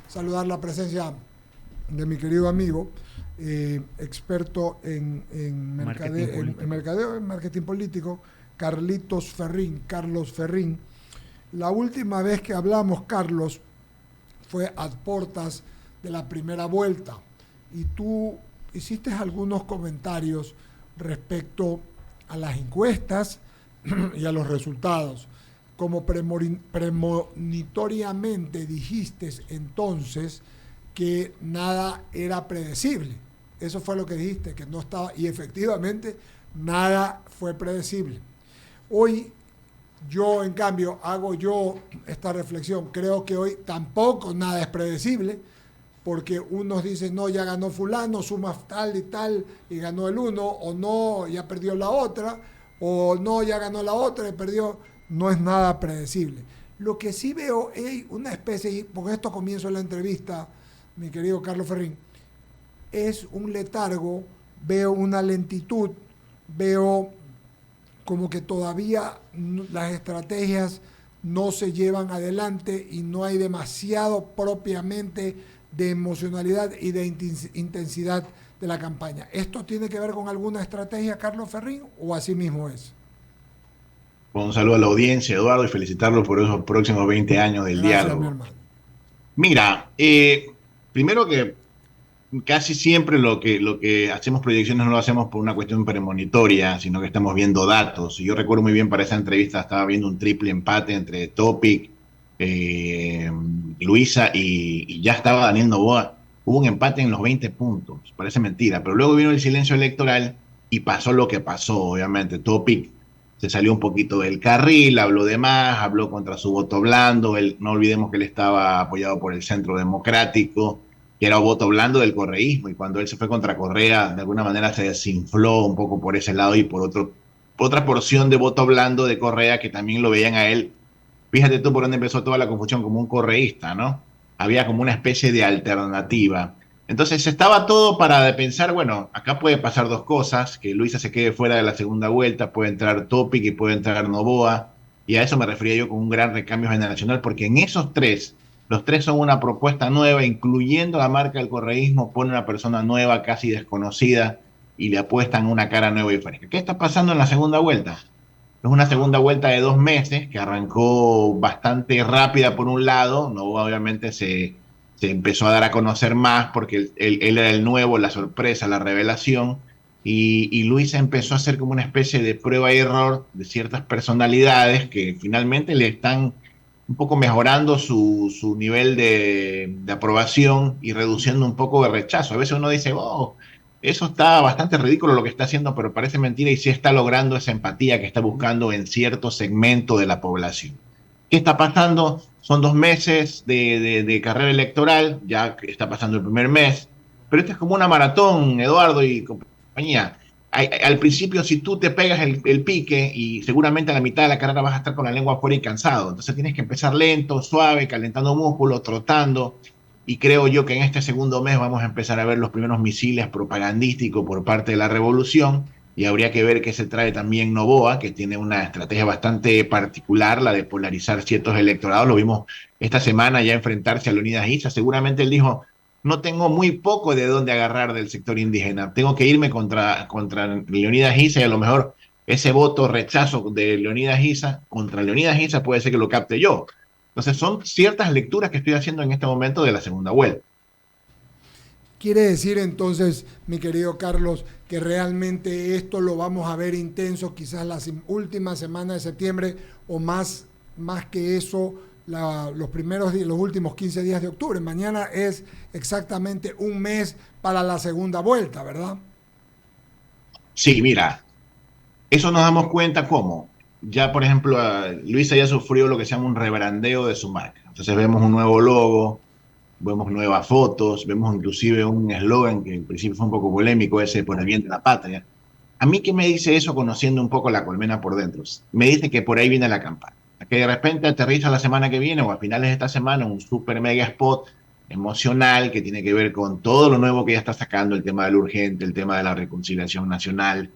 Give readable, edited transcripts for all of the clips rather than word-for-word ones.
saludar la presencia de mi querido amigo, experto Marketing en político. mercadeo, en marketing político, Carlos Ferrín. La última vez que hablamos, Carlos, fue a portas de la primera vuelta y tú hiciste algunos comentarios respecto a las encuestas y a los resultados. Como premonitoriamente dijiste entonces que nada era predecible. Eso fue lo que dijiste, que no estaba, y efectivamente nada fue predecible. Hoy yo, en cambio, hago yo esta reflexión. Creo que hoy tampoco nada es predecible, porque unos dicen, no, ya ganó fulano, suma tal y tal, y ganó el uno, o no, ya perdió la otra, o no, ya ganó la otra y perdió. No es nada predecible. Lo que sí veo es una especie, y con esto comienzo la entrevista, mi querido Carlos Ferrín, es un letargo, veo una lentitud, veo como que todavía las estrategias no se llevan adelante y no hay demasiado propiamente de emocionalidad y de intensidad de la campaña. ¿Esto tiene que ver con alguna estrategia, Carlos Ferrín, o así mismo es? Un saludo a la audiencia, Eduardo, y felicitarlo por esos próximos 20 años del Gracias, mi diálogo. hermano. Mira, primero que casi siempre lo que hacemos proyecciones no lo hacemos por una cuestión premonitoria, sino que estamos viendo datos. Y yo recuerdo muy bien para esa entrevista, estaba viendo un triple empate entre Topic, eh, Luisa y ya estaba Daniel Noboa. Hubo un empate en los 20 puntos, parece mentira, pero luego vino el silencio electoral y pasó lo que pasó, obviamente. Topic se salió un poquito del carril, habló de más, habló contra su voto blando. Él, no olvidemos que él estaba apoyado por el Centro Democrático, que era un voto blando del correísmo, y cuando él se fue contra Correa, de alguna manera se desinfló un poco por ese lado y por otra porción de voto blando de Correa que también lo veían a él. Fíjate tú por dónde empezó toda la confusión, como un correísta, ¿no? Había como una especie de alternativa. Entonces estaba todo para pensar, bueno, acá puede pasar dos cosas, que Luisa se quede fuera de la segunda vuelta, puede entrar Topic y puede entrar Noboa, y a eso me refería yo con un gran recambio generacional, porque en esos tres, los tres son una propuesta nueva, incluyendo la marca del correísmo, pone una persona nueva, casi desconocida, y le apuestan una cara nueva y fresca. ¿Qué está pasando en la segunda vuelta? Es una segunda vuelta de 2 meses que arrancó bastante rápida por un lado, no obviamente se empezó a dar a conocer más porque él era el nuevo, la sorpresa, la revelación, y Luisa empezó a hacer como una especie de prueba y error de ciertas personalidades que finalmente le están un poco mejorando su nivel de aprobación y reduciendo un poco de rechazo. A veces uno dice, oh, eso está bastante ridículo lo que está haciendo, pero parece mentira y sí está logrando esa empatía que está buscando en cierto segmento de la población. ¿Qué está pasando? Son 2 meses de carrera electoral, ya está pasando el primer mes, pero esto es como una maratón, Eduardo y compañía. Al principio, si tú te pegas el pique y seguramente a la mitad de la carrera vas a estar con la lengua afuera y cansado, entonces tienes que empezar lento, suave, calentando músculos, trotando, y creo yo que en este segundo mes vamos a empezar a ver los primeros misiles propagandísticos por parte de la revolución, y habría que ver qué se trae también Novoa, que tiene una estrategia bastante particular, la de polarizar ciertos electorados. Lo vimos esta semana ya enfrentarse a Leonidas Issa. Seguramente él dijo, no tengo muy poco de dónde agarrar del sector indígena, tengo que irme contra Leonidas Issa, y a lo mejor ese voto rechazo de Leonidas Issa contra Leonidas Issa puede ser que lo capte yo. Entonces son ciertas lecturas que estoy haciendo en este momento de la segunda vuelta. Quiere decir entonces, mi querido Carlos, que realmente esto lo vamos a ver intenso quizás las últimas semanas de septiembre o más que eso, los primeros días, los últimos 15 días de octubre. Mañana es exactamente un mes para la segunda vuelta, ¿verdad? Sí, mira, eso nos damos cuenta cómo. Ya, por ejemplo, Luisa ya sufrió lo que se llama un rebrandeo de su marca. Entonces vemos un nuevo logo, vemos nuevas fotos, vemos inclusive un eslogan que en principio fue un poco polémico, ese por el bien de la patria. A mí, ¿qué me dice eso conociendo un poco la colmena por dentro? Me dice que por ahí viene la campaña. Que de repente aterriza la semana que viene o a finales de esta semana un super mega spot emocional que tiene que ver con todo lo nuevo que ya está sacando, el tema del urgente, el tema de la reconciliación nacional,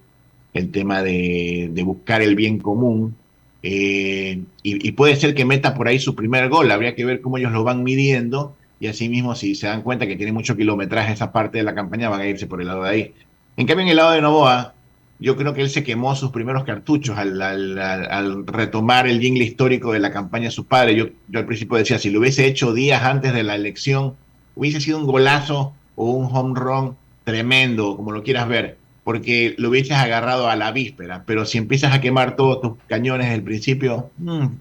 el tema de buscar el bien común. Y puede ser que meta por ahí su primer gol, habría que ver cómo ellos lo van midiendo, y asimismo, si se dan cuenta que tiene mucho kilometraje esa parte de la campaña, van a irse por el lado de ahí. En cambio, en el lado de Noboa, yo creo que él se quemó sus primeros cartuchos al retomar el jingle histórico de la campaña de su padre. Yo al principio decía, si lo hubiese hecho días antes de la elección, hubiese sido un golazo o un home run tremendo, como lo quieras ver, porque lo hubieses agarrado a la víspera. Pero si empiezas a quemar todos tus cañones desde el principio,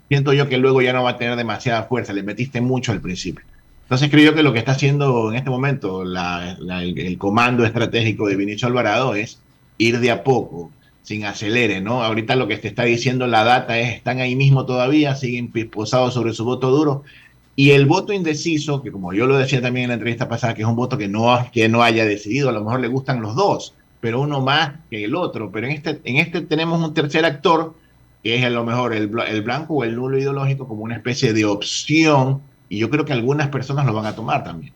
siento yo que luego ya no va a tener demasiada fuerza. Le metiste mucho al principio. Entonces creo yo que lo que está haciendo en este momento el comando estratégico de Vinicio Alvarado es ir de a poco, sin acelere, ¿no? Ahorita lo que te está diciendo la data es, están ahí mismo todavía, siguen posados sobre su voto duro, y el voto indeciso, que como yo lo decía también en la entrevista pasada, que es un voto que no haya decidido, a lo mejor le gustan los dos, pero uno más que el otro, pero en este tenemos un tercer actor, que es a lo mejor el blanco o el nulo ideológico como una especie de opción, y yo creo que algunas personas lo van a tomar también.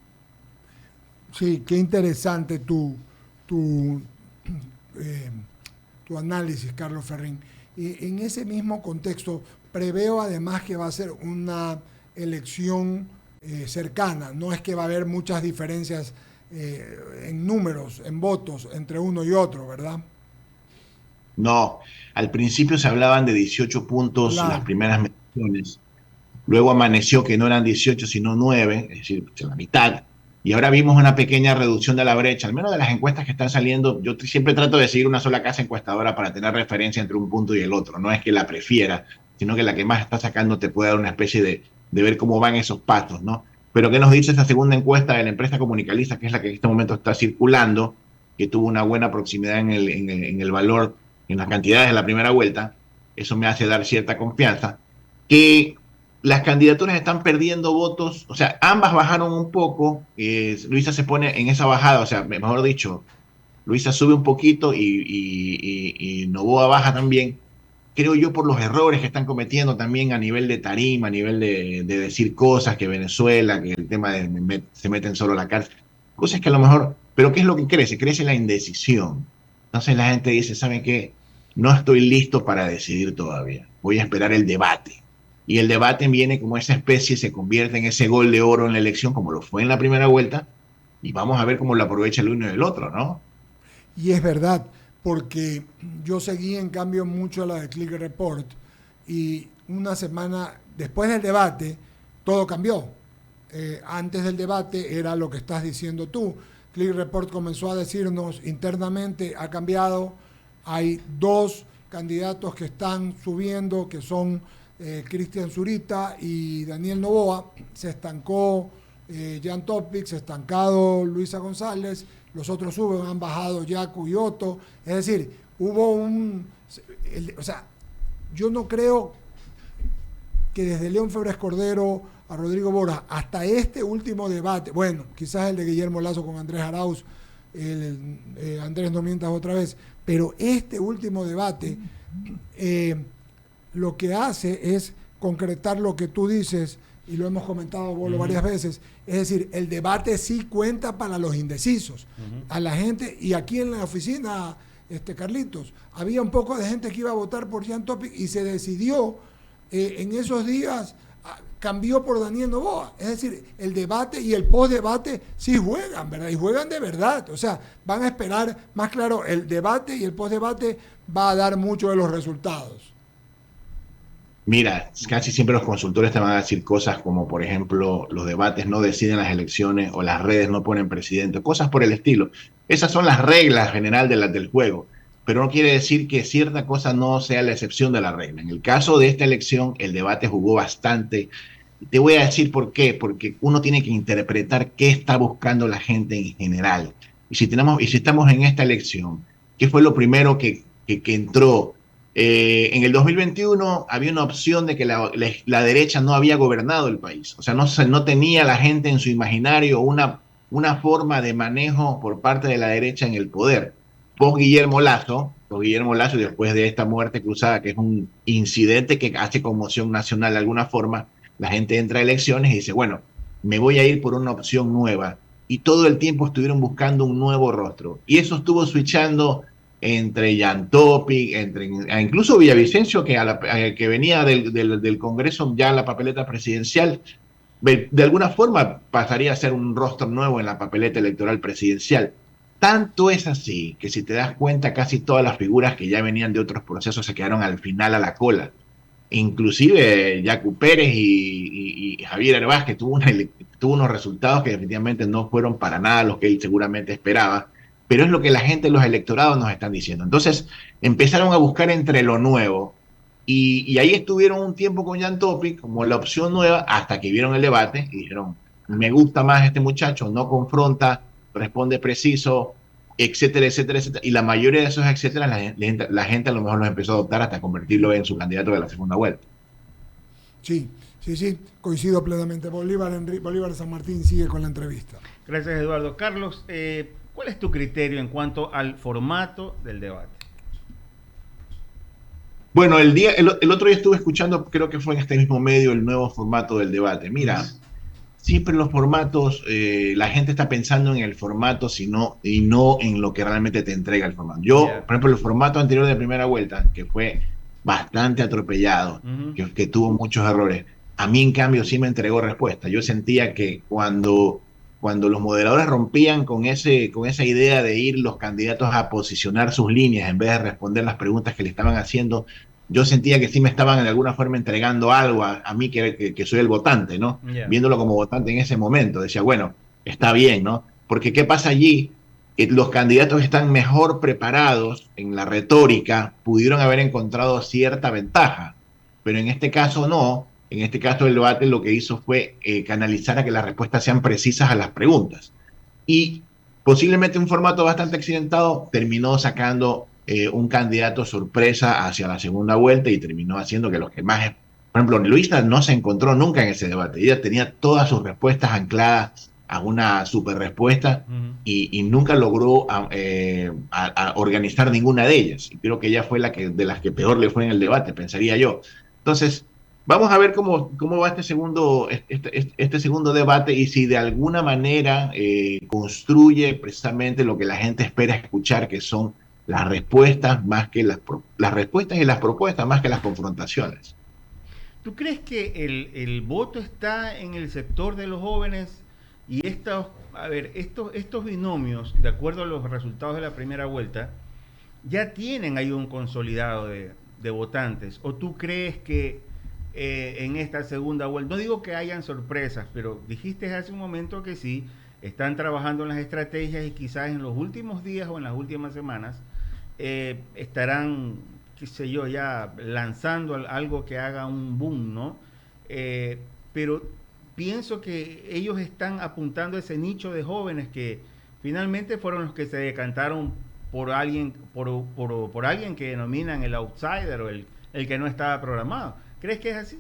Sí, qué interesante tu, eh, tu análisis, Carlos Ferrín. Y en ese mismo contexto, preveo además que va a ser una elección cercana. No es que va a haber muchas diferencias en números, en votos entre uno y otro, ¿verdad? No, al principio se hablaban de 18 puntos las Claro. primeras mediciones. Luego amaneció que no eran 18 sino 9, es decir, la mitad. Y ahora vimos una pequeña reducción de la brecha, al menos de las encuestas que están saliendo. Yo siempre trato de seguir una sola casa encuestadora para tener referencia entre un punto y el otro. No es que la prefiera, sino que la que más está sacando te puede dar una especie de ver cómo van esos pasos, ¿no? Pero ¿qué nos dice esta segunda encuesta de la empresa comunicalista, que es la que en este momento está circulando, que tuvo una buena proximidad en el valor, en las cantidades de la primera vuelta? Eso me hace dar cierta confianza. Que las candidaturas están perdiendo votos, o sea, ambas bajaron un poco, Luisa se pone en esa bajada, o sea, mejor dicho, Luisa sube un poquito y Noboa baja también, creo yo por los errores que están cometiendo también a nivel de tarima, a nivel de decir cosas, que Venezuela, que el tema de se meten solo a la cárcel, cosas que a lo mejor, pero ¿qué es lo que crece? Crece la indecisión. Entonces la gente dice, ¿saben qué? No estoy listo para decidir todavía, voy a esperar el debate. Y el debate viene como esa especie, se convierte en ese gol de oro en la elección, como lo fue en la primera vuelta, y vamos a ver cómo lo aprovecha el uno y el otro, ¿no? Y es verdad, porque yo seguí en cambio mucho la de Click Report y una semana después del debate todo cambió. Antes del debate era lo que estás diciendo tú. Click Report comenzó a decirnos internamente ha cambiado, hay dos candidatos que están subiendo, que son Cristian Zurita y Daniel Noboa. Se estancó Jan Topic, se ha estancado Luisa González, los otros suben, han bajado Yacu y Otto. Es decir, hubo o sea, yo no creo que desde León Febres Cordero a Rodrigo Bora hasta este último debate, bueno, quizás el de Guillermo Lazo con Andrés Arauz, Andrés no mientas otra vez, pero este último debate lo que hace es concretar lo que tú dices, y lo hemos comentado Bolo varias veces, es decir, el debate sí cuenta para los indecisos. A la gente, y aquí en la oficina, Carlitos, había un poco de gente que iba a votar por Jan Topic y se decidió en esos días, cambió por Daniel Noboa. Es decir, el debate y el postdebate sí juegan, ¿verdad? Y juegan de verdad. O sea, van a esperar, más claro, el debate y el postdebate va a dar mucho de los resultados. Mira, casi siempre los consultores te van a decir cosas como, por ejemplo, los debates no deciden las elecciones o las redes no ponen presidente, cosas por el estilo. Esas son las reglas general del juego, pero no quiere decir que cierta cosa no sea la excepción de la regla. En el caso de esta elección, el debate jugó bastante. Te voy a decir por qué, porque uno tiene que interpretar qué está buscando la gente en general. Y si estamos en esta elección, ¿qué fue lo primero que entró? En el 2021 había una opción de que la derecha no había gobernado el país. O sea, no tenía la gente en su imaginario una forma de manejo por parte de la derecha en el poder. Post Guillermo Lazo, después de esta muerte cruzada, que es un incidente que hace conmoción nacional de alguna forma, la gente entra a elecciones y dice, bueno, me voy a ir por una opción nueva. Y todo el tiempo estuvieron buscando un nuevo rostro. Y eso estuvo switchando entre Jan Topic, incluso Villavicencio, que venía del Congreso ya a la papeleta presidencial, de alguna forma pasaría a ser un rostro nuevo en la papeleta electoral presidencial. Tanto es así que si te das cuenta, casi todas las figuras que ya venían de otros procesos se quedaron al final a la cola. Inclusive Yacu Pérez y Javier Hervás, que tuvo unos resultados que definitivamente no fueron para nada los que él seguramente esperaba, pero es lo que la gente, los electorados nos están diciendo. Entonces empezaron a buscar entre lo nuevo y ahí estuvieron un tiempo con Jan Topic como la opción nueva hasta que vieron el debate y dijeron, me gusta más este muchacho, no confronta, responde preciso, etcétera, etcétera, etcétera. Y la mayoría de esos etcétera, la gente a lo mejor los empezó a adoptar hasta convertirlo en su candidato de la segunda vuelta. Sí, sí, sí, coincido plenamente. Bolívar San Martín sigue con la entrevista. Gracias, Eduardo. Carlos, ¿cuál es tu criterio en cuanto al formato del debate? Bueno, el otro día estuve escuchando, creo que fue en este mismo medio, el nuevo formato del debate. Mira, siempre los formatos, la gente está pensando en el formato y no en lo que realmente te entrega el formato. Yo, por ejemplo, el formato anterior de primera vuelta, que fue bastante atropellado, que tuvo muchos errores, a mí en cambio sí me entregó respuesta. Yo sentía que cuando los moderadores rompían con esa idea de ir los candidatos a posicionar sus líneas en vez de responder las preguntas que le estaban haciendo, yo sentía que sí me estaban de alguna forma entregando algo a mí que soy el votante, ¿no? Viéndolo como votante en ese momento. Decía, bueno, está bien, ¿no? Porque ¿qué pasa allí? Los candidatos están mejor preparados en la retórica, pudieron haber encontrado cierta ventaja, pero en este caso no. En este caso el debate lo que hizo fue canalizar a que las respuestas sean precisas a las preguntas. Y posiblemente un formato bastante accidentado terminó sacando un candidato sorpresa hacia la segunda vuelta y terminó haciendo que los que más... Por ejemplo, Luisa no se encontró nunca en ese debate. Ella tenía todas sus respuestas ancladas a una super respuesta y nunca logró a organizar ninguna de ellas. Y creo que ella fue de las que peor le fue en el debate, pensaría yo. Entonces, vamos a ver cómo va este segundo debate y si de alguna manera construye precisamente lo que la gente espera escuchar, que son las respuestas más que las respuestas y las propuestas más que las confrontaciones. ¿Tú crees que el voto está en el sector de los jóvenes y estos binomios, de acuerdo a los resultados de la primera vuelta, ya tienen ahí un consolidado de votantes? ¿O tú crees que en esta segunda vuelta, no digo que hayan sorpresas, pero dijiste hace un momento que sí, están trabajando en las estrategias y quizás en los últimos días o en las últimas semanas estarán, qué sé yo, ya lanzando algo que haga un boom, ¿no? Pero pienso que ellos están apuntando a ese nicho de jóvenes que finalmente fueron los que se decantaron por alguien que denominan el outsider o el que no estaba programado. ¿Crees que es así?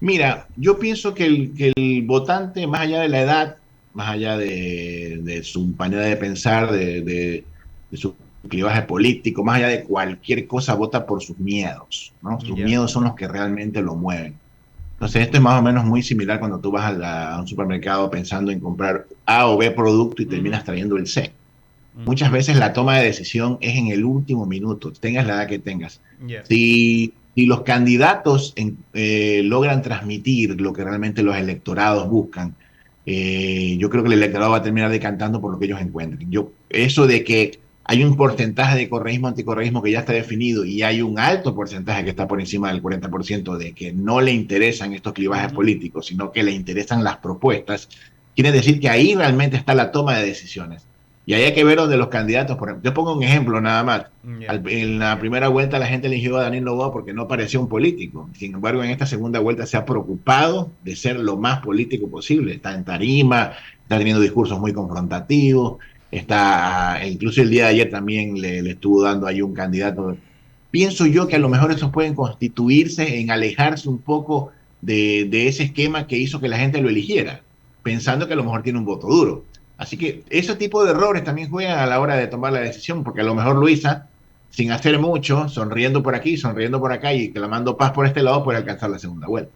Mira, yo pienso que el votante, más allá de la edad, más allá de su manera de pensar, de su clivaje político, más allá de cualquier cosa, vota por sus miedos, ¿no? Sus miedos son los que realmente lo mueven. Entonces, esto es más o menos muy similar cuando tú vas a un supermercado pensando en comprar A o B producto y terminas trayendo el C. Muchas veces la toma de decisión es en el último minuto, tengas la edad que tengas. Si los candidatos logran transmitir lo que realmente los electorados buscan, yo creo que el electorado va a terminar decantando por lo que ellos encuentren. Eso de que hay un porcentaje de correísmo, anticorreísmo que ya está definido y hay un alto porcentaje que está por encima del 40% de que no le interesan estos clivajes políticos, sino que le interesan las propuestas, quiere decir que ahí realmente está la toma de decisiones. Y ahí hay que ver donde los candidatos, por ejemplo, yo pongo un ejemplo nada más. En la primera vuelta la gente eligió a Daniel Noboa porque no parecía un político. Sin embargo, en esta segunda vuelta se ha preocupado de ser lo más político posible. Está en tarima, está teniendo discursos muy confrontativos, incluso el día de ayer también le estuvo dando ahí un candidato. Pienso yo que a lo mejor esos pueden constituirse en alejarse un poco de ese esquema que hizo que la gente lo eligiera, pensando que a lo mejor tiene un voto duro. Así que ese tipo de errores también juegan a la hora de tomar la decisión, porque a lo mejor Luisa, sin hacer mucho, sonriendo por aquí, sonriendo por acá y clamando paz por este lado, puede alcanzar la segunda vuelta.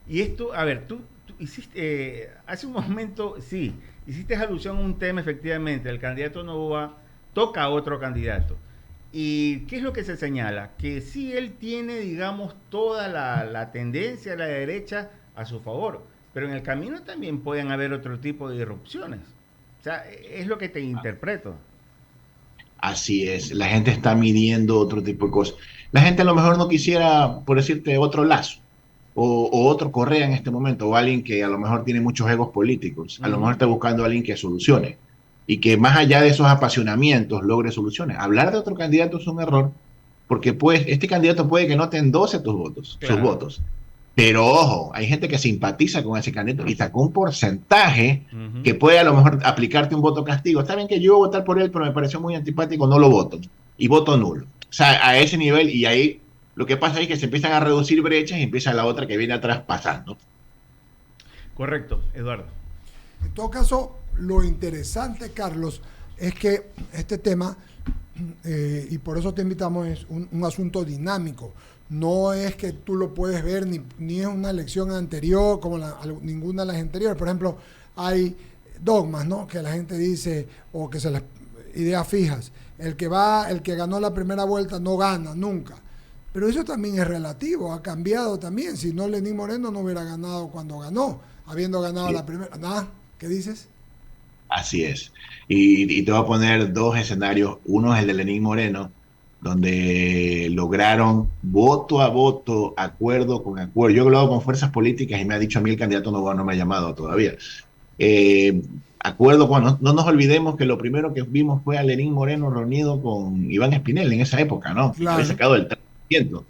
Y esto, a ver, tú hiciste, hace un momento, sí, hiciste alusión a un tema, efectivamente, el candidato Noboa toca a otro candidato. ¿Y qué es lo que se señala? Que sí él tiene, digamos, toda la tendencia a la derecha a su favor, pero en el camino también pueden haber otro tipo de irrupciones. O sea, es lo que te interpreto. Así es, la gente está midiendo otro tipo de cosas. La gente a lo mejor no quisiera, por decirte, otro Lazo o otro Correa en este momento, o alguien que a lo mejor tiene muchos egos políticos. A lo mejor está buscando a alguien que solucione y que más allá de esos apasionamientos logre soluciones. Hablar de otro candidato es un error porque pues, este candidato puede que no te endose tus votos, sus Claro. votos. Pero ojo, hay gente que simpatiza con ese candidato y sacó un porcentaje que puede a lo mejor aplicarte un voto castigo. Está bien que yo voy a votar por él, pero me pareció muy antipático, no lo voto. Y voto nulo. O sea, a ese nivel, y ahí lo que pasa es que se empiezan a reducir brechas y empieza la otra que viene atrás pasando. Correcto, Eduardo. En todo caso, lo interesante, Carlos, es que este tema, y por eso te invitamos, es un asunto dinámico. No es que tú lo puedes ver, ni es una elección anterior como ninguna de las anteriores. Por ejemplo, hay dogmas, ¿no? Que la gente dice, o que se las ideas fijas. El que ganó la primera vuelta no gana nunca. Pero eso también es relativo, ha cambiado también. Si no, Lenín Moreno no hubiera ganado cuando ganó, habiendo ganado la primera. ¿Nada? ¿Qué dices? Así es. Y te voy a poner dos escenarios. Uno es el de Lenín Moreno, donde lograron voto a voto, acuerdo con acuerdo. Yo he hablado con fuerzas políticas y me ha dicho a mí el candidato no me ha llamado todavía. Acuerdo con, no nos olvidemos que lo primero que vimos fue a Lenín Moreno reunido con Iván Espinel en esa época, ¿no? Claro. Había sacado el 3%.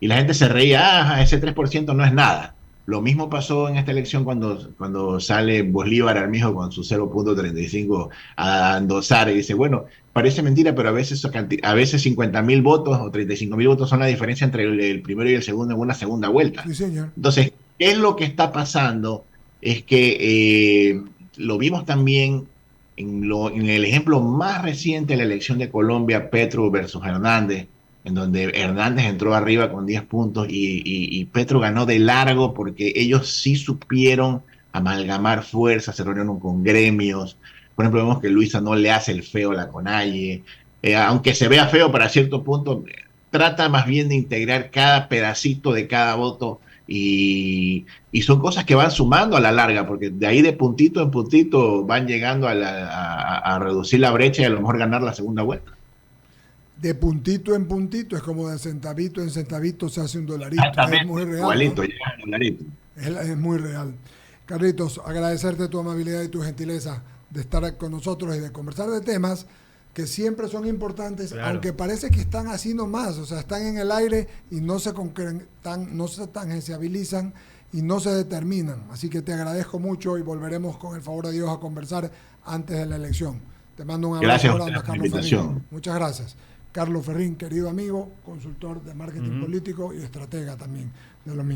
Y la gente se reía, ese 3% no es nada. Lo mismo pasó en esta elección cuando sale Bolívar Armijo con su 0.35 a endosar y dice, bueno, parece mentira, pero a veces 50.000 votos o 35.000 votos son la diferencia entre el primero y el segundo en una segunda vuelta. Sí, señor. Entonces, ¿qué es lo que está pasando? Es que lo vimos también en el ejemplo más reciente de la elección de Colombia, Petro versus Hernández, en donde Hernández entró arriba con 10 puntos y Petro ganó de largo porque ellos sí supieron amalgamar fuerzas, se reunieron con gremios. Por ejemplo, vemos que Luisa no le hace el feo a la Conalle, aunque se vea feo para cierto punto, trata más bien de integrar cada pedacito de cada voto y son cosas que van sumando a la larga, porque de ahí de puntito en puntito van llegando a reducir la brecha y a lo mejor ganar la segunda vuelta. De puntito en puntito, es como de centavito en centavito se hace un dolarito. Es muy real. Igualito, ¿no? llega el dolarito. Es muy real. Carlitos, agradecerte tu amabilidad y tu gentileza de estar con nosotros y de conversar de temas que siempre son importantes, claro, aunque parece que están así nomás, o sea, están en el aire y no se concretan, no se tangenciabilizan y no se determinan. Así que te agradezco mucho y volveremos con el favor de Dios a conversar antes de la elección. Te mando un abrazo grande, Carlos Ferrín. Muchas gracias. Carlos Ferrín, querido amigo, consultor de marketing político y estratega también de lo mismo.